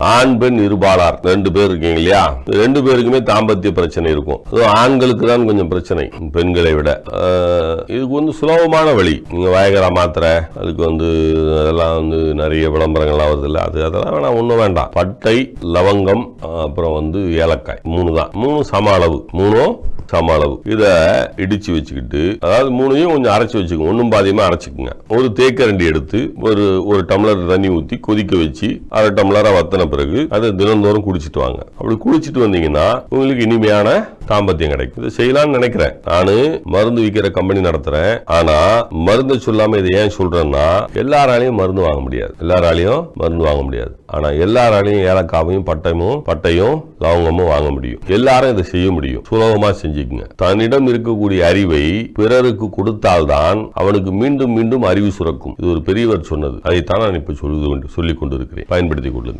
ஆண் பெண் இருபாலார் 2 பேர் இருக்கீங்க இல்லையா, 2 பேருக்குமே தாம்பத்திய பிரச்சனை இருக்கும். ஆண்களுக்கு தான் கொஞ்சம் பிரச்சனை பெண்களை விட. இதுக்கு சுலபமான வழி. நீங்க வயகரா மாத்திரை, அதுக்கு அதெல்லாம் நிறைய விளம்பரங்கள்லாம் வருது இல்ல, அதெல்லாம் வேணாம், ஒண்ணும் வேண்டாம். பட்டை, லவங்கம், அப்புறம் ஏலக்காய், 3 தான். 3 சம அளவு, 3 சம அளவு. இத இடிச்சு வச்சுக்கிட்டு, அதாவது 3ஐயும் கொஞ்சம் அரைச்சு வச்சுக்கோங்க, ஒன்னும் பாதியமா அரைச்சுக்குங்க. ஒரு தேக்கரண்டி எடுத்து ஒரு டம்ளர் தண்ணி ஊத்தி கொதிக்க வச்சு அரை டம்ளரா வத்தின பிறகு அதை தினந்தோறும் குடிச்சிட்டு வாங்க. அப்படி குடிச்சிட்டு வந்தீங்கன்னா உங்களுக்கு இனிமையான தாம்பத்தியம் கிடைக்கும். இதை செய்யலாம்னு நினைக்கிறேன். நானு மருந்து விற்கிற கம்பெனி நடத்துறேன். ஆனா மருந்து சொல்லாம இதை ஏன் சொல்றேன்னா, எல்லாராலையும் மருந்து வாங்க முடியாது. ஆனா எல்லாராலையும் ஏலக்காவையும் பட்டையும் லவங்கமும் வாங்க முடியும். எல்லாரும் இதை செய்ய முடியும். சுலபமா செஞ்சுக்குங்க. தன்னிடம் இருக்கக்கூடிய அறிவை பிறருக்கு கொடுத்தால்தான் அவனுக்கு மீண்டும் மீண்டும் அறிவு சுரக்கும். இது ஒரு பெரியவர் சொன்னது. அதைத்தான் நான் இப்ப சொல்லிக் கொண்டிருக்கிறேன். பயன்படுத்திக் கொள்ளுங்கள்.